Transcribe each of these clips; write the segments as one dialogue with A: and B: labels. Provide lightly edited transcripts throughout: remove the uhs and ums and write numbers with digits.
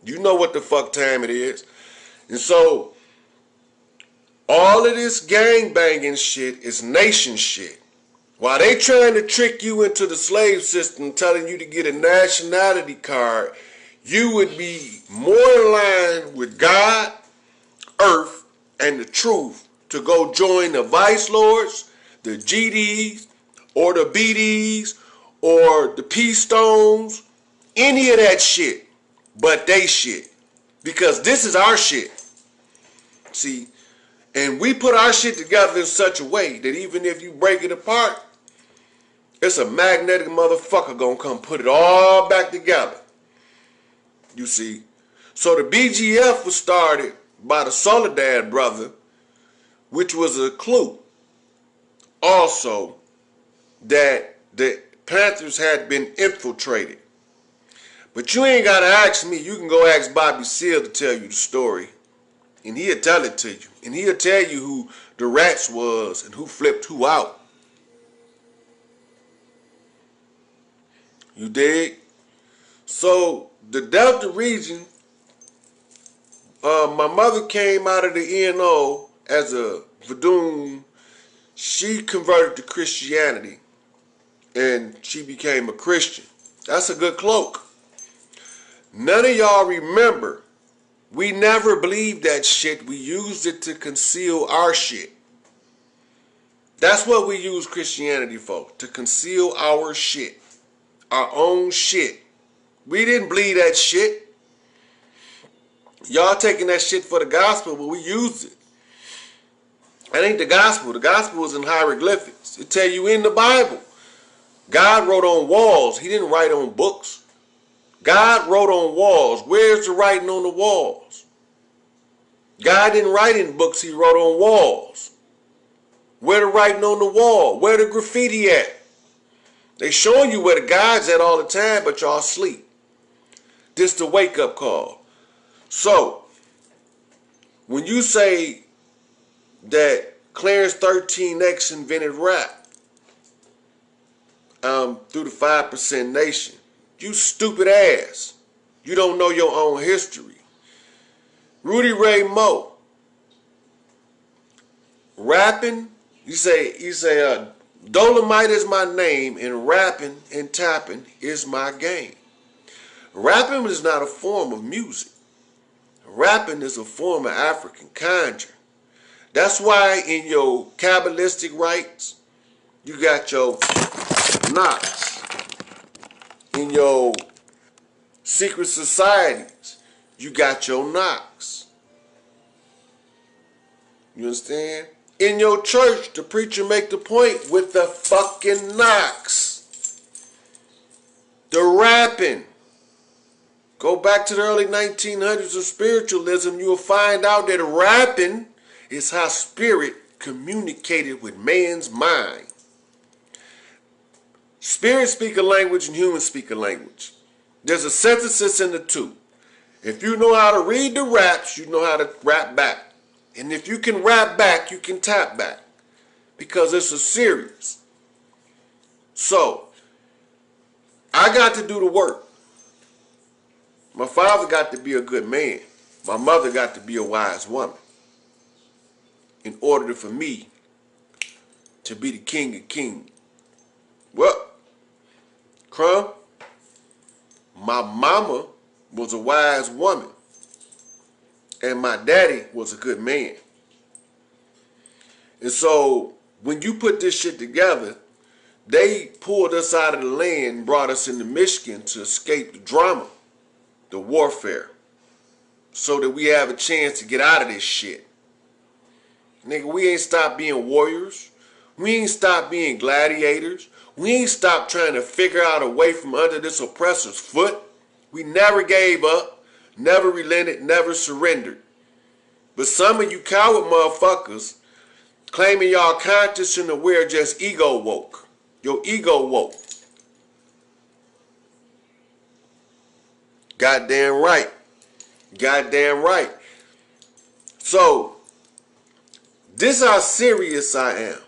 A: You know what the fuck time it is. And so, all of this gang banging shit is nation shit. While they trying to trick you into the slave system, telling you to get a nationality card, you would be more in line with God, earth, and the truth to go join the Vice Lords, the GDs, or the BDs, or the P-Stones, any of that shit, but they shit. Because this is our shit. See, and we put our shit together in such a way that even if you break it apart, it's a magnetic motherfucker gonna come put it all back together. You see? So the BGF was started by the Soledad brother, which was a clue also that the Panthers had been infiltrated. But you ain't gotta ask me. You can go ask Bobby Seale to tell you the story. And he'll tell it to you. And he'll tell you who the Rats was and who flipped who out. You dig? So the Delta region, my mother came out of the ENO as a Vadun. She converted to Christianity and she became a Christian. That's a good cloak. None of y'all remember. We never believed that shit. We used it to conceal our shit. That's what we use Christianity for, to conceal our shit. Our own shit. We didn't believe that shit. Y'all taking that shit for the gospel, but we used it. That ain't the gospel. The gospel is in hieroglyphics. It tell you in the Bible. God wrote on walls. He didn't write on books. God wrote on walls. Where's the writing on the walls? God didn't write in books. He wrote on walls. Where the writing on the wall? Where the graffiti at? They showing you where the God's at all the time, but y'all sleep. This the wake-up call. So, when you say that Clarence 13X invented rap through the 5% Nation, you stupid ass. You don't know your own history. Rudy Ray Moore, rapping, you say Dolomite is my name, and rapping and tapping is my game. Rapping is not a form of music. Rapping is a form of African conjuring. That's why in your Kabbalistic rites, you got your knocks. In your secret societies, you got your knocks. You understand? In your church, the preacher make the point with the fucking knocks. The rapping. Go back to the early 1900s of spiritualism, you will find out that rapping is how spirit communicated with man's mind. Spirits speak a language and humans speak a language. There's a synthesis in the two. If you know how to read the raps, you know how to rap back. And if you can rap back, you can tap back. Because it's a series. So, I got to do the work. My father got to be a good man. My mother got to be a wise woman. In order for me to be the king of kings. Well, Crumb, my mama was a wise woman. And my daddy was a good man. And so, when you put this shit together, they pulled us out of the land and brought us into Michigan to escape the drama, the warfare, so that we have a chance to get out of this shit. Nigga, we ain't stopped being warriors. We ain't stopped being gladiators. We ain't stopped trying to figure out a way from under this oppressor's foot. We never gave up, never relented, never surrendered. But some of you coward motherfuckers claiming y'all conscious and aware just ego woke. Your ego woke. Goddamn right. Goddamn right. So, this is how serious I am.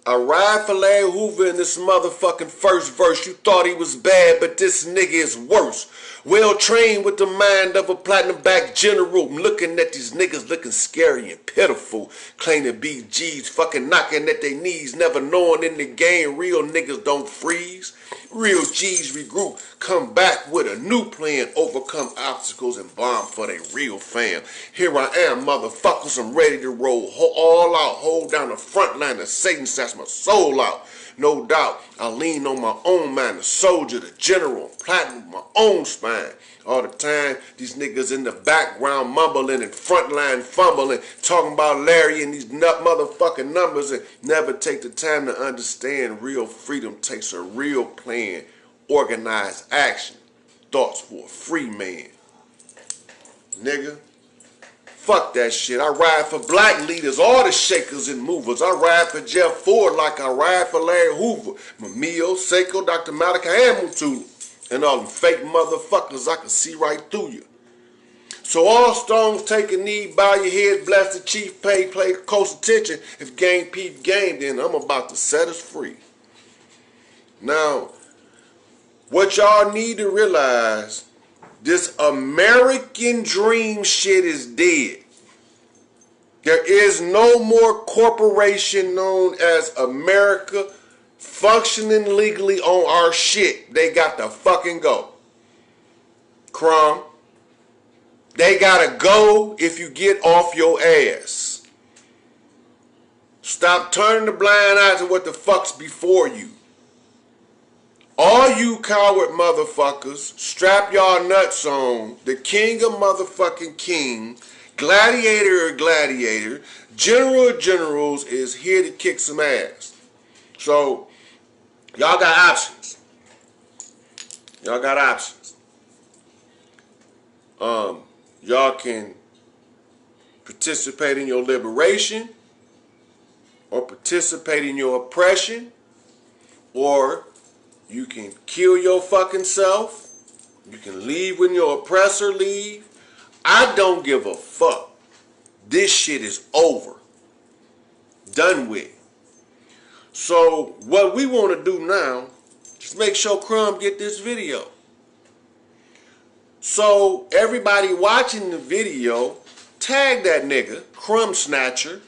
A: I ride for Larry Hoover in this motherfucking first verse. You thought he was bad, but this nigga is worse. Well trained with the mind of a platinum back general. I'm looking at these niggas looking scary and pitiful. Claim to be G's, fucking knocking at their knees. Never knowing in the game real niggas don't freeze. Real G's regroup, come back with a new plan, overcome obstacles and bomb for their real fam. Here I am, motherfuckers, I'm ready to roll all out, hold down the front line of Satan, snatch my soul out. No doubt, I lean on my own mind, the soldier, the general, platinum, my own spine. All the time, these niggas in the background mumbling and frontline fumbling, talking about Larry and these nut motherfucking numbers, and never take the time to understand real freedom takes a real plan, organized action, thoughts for a free man. Nigga, fuck that shit. I ride for black leaders, all the shakers and movers. I ride for Jeff Ford like I ride for Larry Hoover, Mamio, Seiko, Dr. Malachi Hamilton. And all them fake motherfuckers, I can see right through you. So all stones take a knee, bow your head, bless the chief, pay close attention. If game peep game, then I'm about to set us free. Now, what y'all need to realize, this American dream shit is dead. There is no more corporation known as America functioning legally on our shit. They got to fucking go. Crumb. They gotta go if you get off your ass. Stop turning the blind eye to what the fuck's before you. All you coward motherfuckers, strap y'all nuts on. The king of motherfucking king, gladiator of gladiator, general of generals is here to kick some ass. So, y'all got options. Y'all got options. Y'all can participate in your liberation, or participate in your oppression, or you can kill your fucking self. You can leave when your oppressor leave. I don't give a fuck. This shit is over. Done with. So what we want to do now is make sure Crumb get this video. So everybody watching the video, tag that nigga, Crumb Snatcher.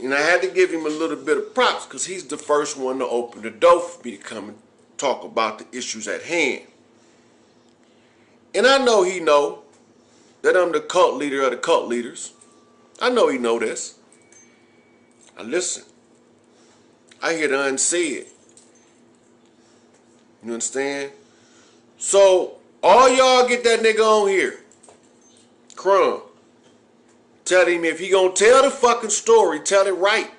A: And I had to give him a little bit of props because he's the first one to open the door for me to come and talk about the issues at hand. And I know he know that I'm the cult leader of the cult leaders. I know he know this. I listen. I hear the unsaid. You understand? So, all y'all get that nigga on here. Crumb. Tell him if he gonna tell the fucking story, tell it right.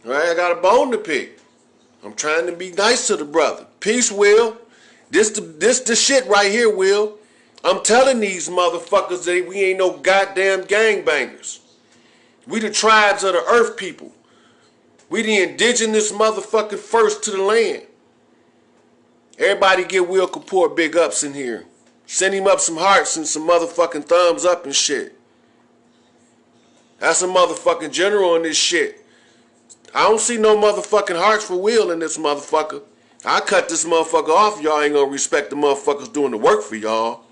A: Right? I got a bone to pick. I'm trying to be nice to the brother. Peace, Will. This the shit right here, Will. I'm telling these motherfuckers that we ain't no goddamn gangbangers. We the tribes of the earth people. We the indigenous motherfucking first to the land. Everybody give Will Kapoor big ups in here. Send him up some hearts and some motherfucking thumbs up and shit. That's a motherfucking general in this shit. I don't see no motherfucking hearts for Will in this motherfucker. I cut this motherfucker off. Y'all ain't gonna respect the motherfuckers doing the work for y'all.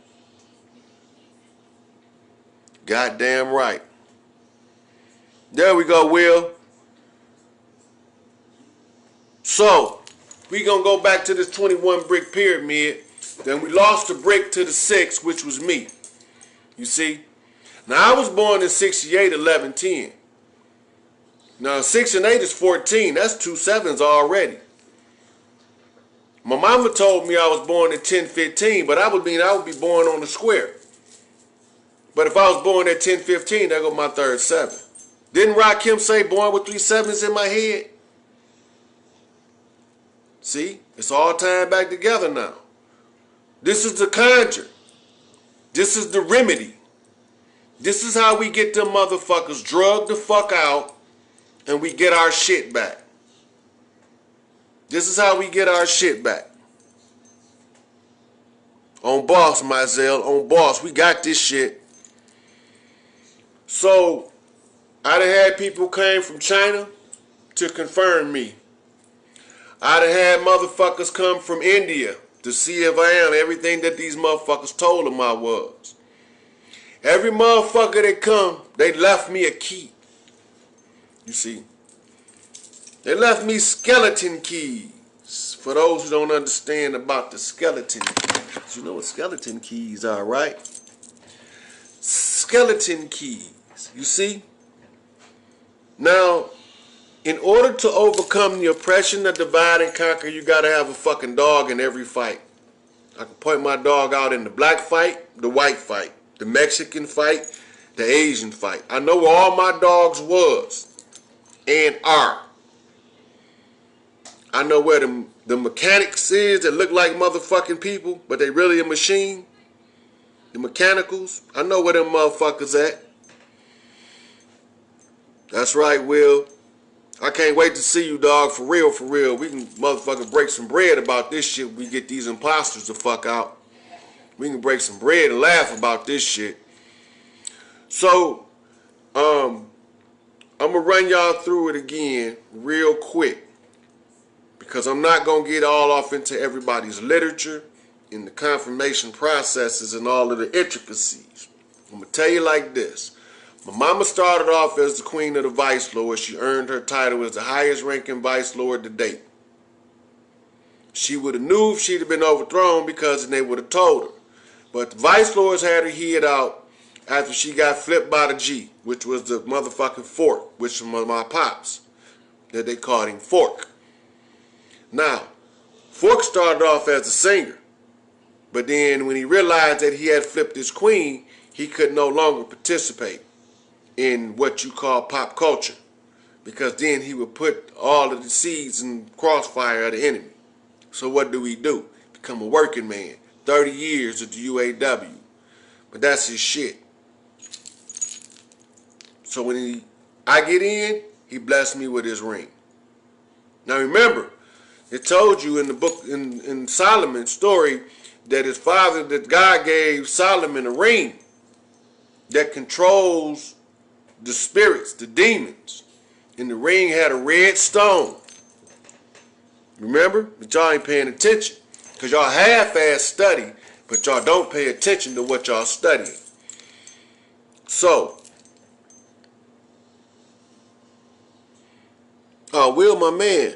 A: Goddamn right. There we go, Will. So, we gonna go back to this 21 brick pyramid. Then we lost a brick to the 6, which was me. You see? Now, I was born in 68, 11, 10. Now, 6 and 8 is 14. That's 2 sevens already. My mama told me I was born in 10, 15, but I would be born on the square. But if I was born at 10, 15, there go my third 7. Didn't Rakim say born with 3 sevens in my head? See? It's all tying back together now. This is the conjure. This is the remedy. This is how we get them motherfuckers drugged the fuck out and we get our shit back. This is how we get our shit back. On boss, Mizell, on boss. We got this shit. So, I done had people came from China to confirm me. I done had motherfuckers come from India to see if I am everything that these motherfuckers told them I was. Every motherfucker that come, they left me a key. You see, they left me skeleton keys. For those who don't understand about the skeleton keys, you know what skeleton keys are, right? Skeleton keys, you see? Now, in order to overcome the oppression of divide and conquer, you gotta have a fucking dog in every fight. I can point my dog out in the black fight, the white fight, the Mexican fight, the Asian fight. I know where all my dogs was and are. I know where the mechanics is that look like motherfucking people, but they really a machine. The mechanicals, I know where them motherfuckers at. That's right, Will. I can't wait to see you, dog, for real, for real. We can motherfucker break some bread about this shit. We get these imposters the fuck out. We can break some bread and laugh about this shit. So, I'm gonna run y'all through it again real quick, because I'm not gonna get all off into everybody's literature and the confirmation processes and all of the intricacies. I'm gonna tell you like this. My mama started off as the queen of the vice lords. She earned her title as the highest ranking vice lord to date. She would have knew if she'd have been overthrown, because they would have told her. But the vice lords had her head out after she got flipped by the G, which was the motherfucking fork, which was my pops, that they called him Fork. Now, Fork started off as a singer, but then when he realized that he had flipped his queen, he could no longer participate in what you call pop culture, because then he would put all of the seeds in crossfire of the enemy. So what do? Become a working man. 30 years at the UAW. But that's his shit. So when I get in, he blessed me with his ring. Now remember, it told you in the book, in Solomon's story, that his father, that God gave Solomon a ring that controls the spirits, the demons. And the ring had a red stone. Remember? But y'all ain't paying attention. Because y'all half-ass study, but y'all don't pay attention to what y'all studying. So, Will, my man,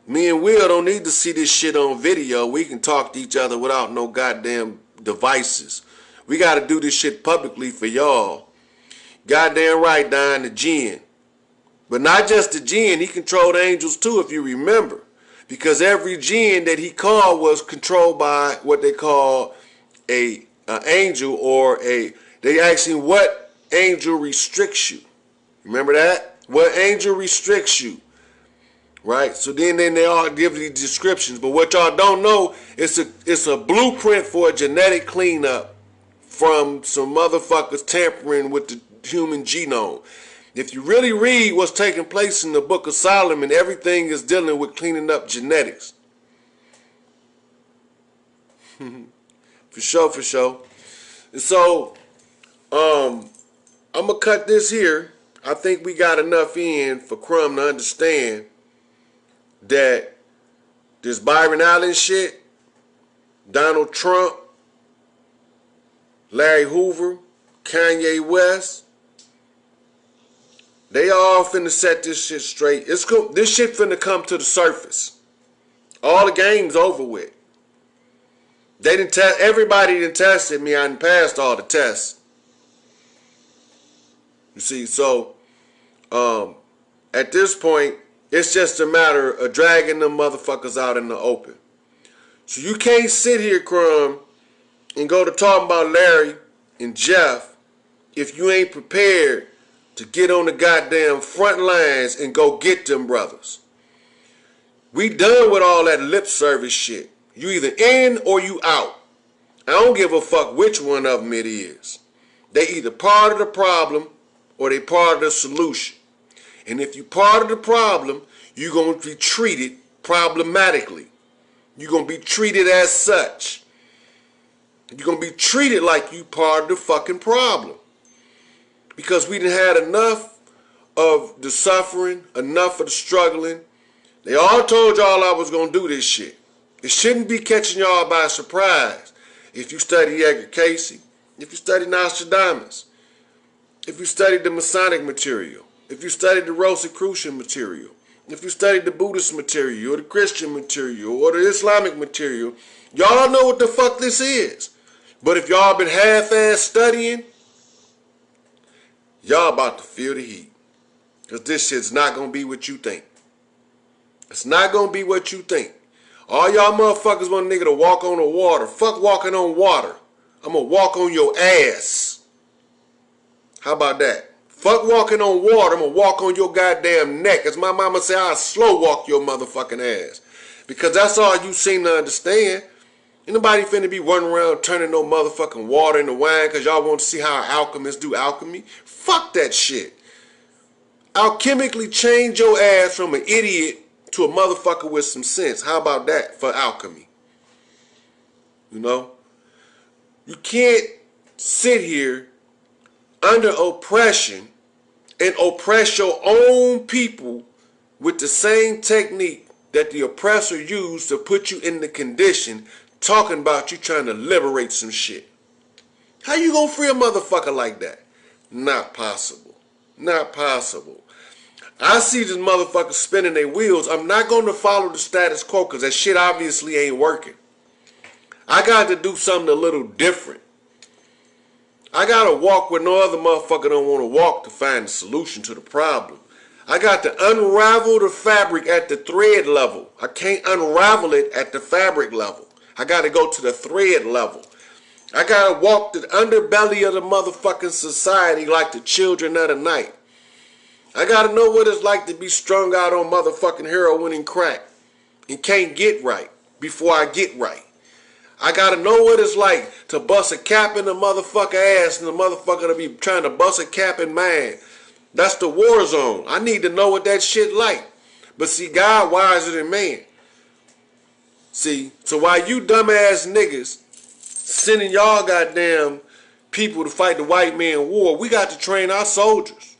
A: me and Will don't need to see this shit on video. We can talk to each other without no goddamn devices. We got to do this shit publicly for y'all. Goddamn right, Don, the jinn. But not just the jinn, he controlled angels too, if you remember. Because every jinn that he called was controlled by what they call a angel, or they asked him, what angel restricts you? Remember that? What angel restricts you? Right? So then they all give these descriptions. But what y'all don't know, it's a blueprint for a genetic cleanup from some motherfuckers tampering with the human genome. If you really read what's taking place in the book of Solomon, everything is dealing with cleaning up genetics. For sure, for sure. And so, I'm going to cut this here. I think we got enough in for Crumb to understand that this Byron Allen shit, Donald Trump, Larry Hoover, Kanye West, they all finna set this shit straight. This shit finna come to the surface. All the game's over with. They didn't test. Everybody done tested me. I done passed all the tests. You see, so at this point, it's just a matter of dragging them motherfuckers out in the open. So you can't sit here, Crumb, and go to talking about Larry and Jeff if you ain't prepared to get on the goddamn front lines and go get them brothers. We done with all that lip service shit. You either in or you out. I don't give a fuck which one of them it is. They either part of the problem or they part of the solution. And if you part of the problem, you're going to be treated problematically. You're going to be treated as such. You're going to be treated like you part of the fucking problem. because we done had enough of the suffering, enough of the struggling. They all told y'all I was going to do this shit. It shouldn't be catching y'all by surprise. If you study Edgar Cayce, if you study Nostradamus, if you study the Masonic material, if you study the Rosicrucian material, if you study the Buddhist material or the Christian material or the Islamic material, y'all know what the fuck this is. But if y'all been half-ass studying, y'all about to feel the heat. Because this shit's not going to be what you think. It's not going to be what you think. All y'all motherfuckers want a nigga to walk on the water. Fuck walking on water. I'm going to walk on your ass. How about that? Fuck walking on water. I'm going to walk on your goddamn neck. As my mama say, I'll slow walk your motherfucking ass. Because that's all you seem to understand. Ain't nobody finna be running around turning no motherfucking water into wine because y'all want to see how alchemists do alchemy. Fuck that shit. Alchemically change your ass from an idiot to a motherfucker with some sense. How about that for alchemy? You know? You can't sit here under oppression and oppress your own people with the same technique that the oppressor used to put you in the condition talking about you trying to liberate some shit. How you gonna free a motherfucker like that? Not possible. Not possible. I see this motherfucker spinning their wheels. I'm not going to follow the status quo because that shit obviously ain't working. I got to do something a little different. I got to walk where no other motherfucker don't want to walk to find the solution to the problem. I got to unravel the fabric at the thread level. I can't unravel it at the fabric level. I got to go to the thread level. I got to walk the underbelly of the motherfucking society like the children of the night. I gotta know what it's like to be strung out on motherfucking heroin and crack and can't get right before I get right. I gotta know what it's like to bust a cap in the motherfucker ass and the motherfucker to be trying to bust a cap in mine. That's the war zone. I need to know what that shit like. But see, God wiser than man. See, so while you dumbass niggas sending y'all goddamn people to fight the white man war, we got to train our soldiers.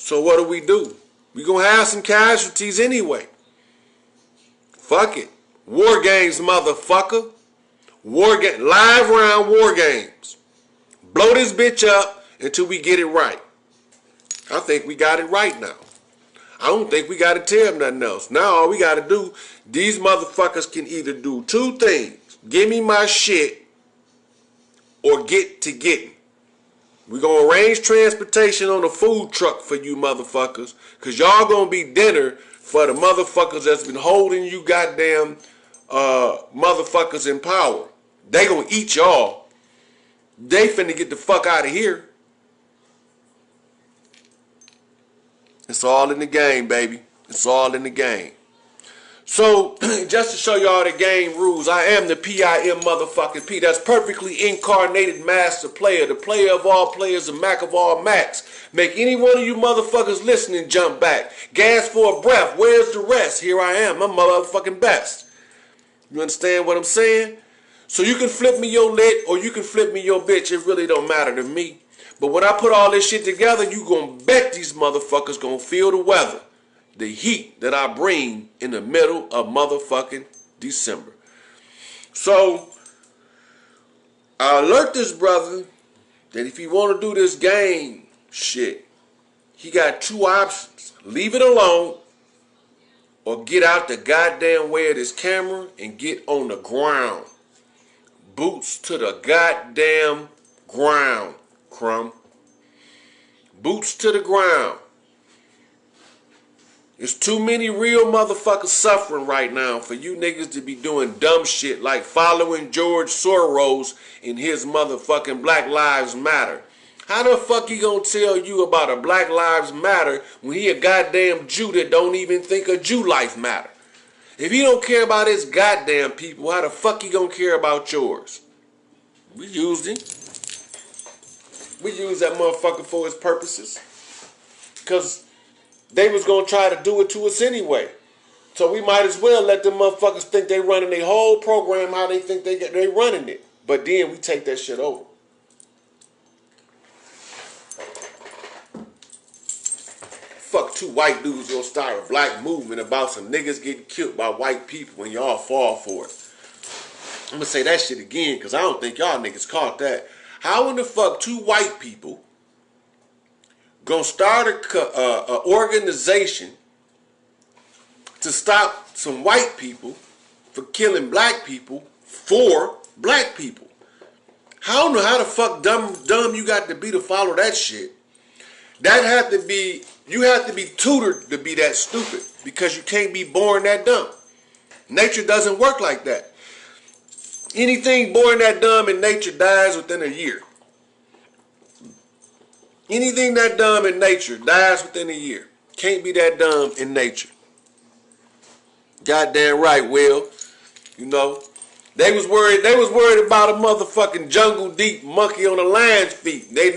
A: So what do? We gonna have some casualties anyway. Fuck it. War games, motherfucker. Live round war games. Blow this bitch up until we get it right. I think we got it right now. I don't think we gotta tell them nothing else. Now all we gotta do, these motherfuckers can either do two things. Give me my shit or get to getting. We're going to arrange transportation on a food truck for you motherfuckers. Because y'all going to be dinner for the motherfuckers that's been holding you goddamn motherfuckers in power. They going to eat y'all. They finna get the fuck out of here. It's all in the game, baby. It's all in the game. So, just to show y'all the game rules, I am the P.I.M. motherfucking P. That's perfectly incarnated master player. The player of all players, the Mac of all Macs. Make any one of you motherfuckers listening jump back. Gas for a breath. Where's the rest? Here I am. I'm motherfucking best. You understand what I'm saying? So you can flip me your lit or you can flip me your bitch. It really don't matter to me. But when I put all this shit together, you gonna bet these motherfuckers gonna feel the weather. The heat that I bring in the middle of motherfucking December. So, I alert this brother that if he want to do this game shit, he got two options. Leave it alone or get out the goddamn way of this camera and get on the ground. Boots to the goddamn ground, crumb. Boots to the ground. There's too many real motherfuckers suffering right now for you niggas to be doing dumb shit like following George Soros in his motherfucking Black Lives Matter. How the fuck he gonna tell you about a Black Lives Matter when he a goddamn Jew that don't even think a Jew life matter? If he don't care about his goddamn people, how the fuck he gonna care about yours? We used him. We used that motherfucker for his purposes. Because they was going to try to do it to us anyway. So we might as well let them motherfuckers think they running their whole program how they think they running it. But then we take that shit over. two white dudes gonna start a black movement about some niggas getting killed by white people and y'all fall for it? I'm gonna say that shit again because I don't think y'all niggas caught that. How in the fuck two white people gonna start a organization to stop some white people for killing black people for black people? I don't know how the fuck dumb you got to be to follow that shit. That have to be, you have to be tutored to be that stupid because you can't be born that dumb. Nature doesn't work like that. Anything born that dumb in nature dies within a year. Anything that dumb in nature dies within a year. Can't be that dumb in nature. Goddamn right, Will. You know, they was worried about a motherfucking jungle deep monkey on a lion's feet. They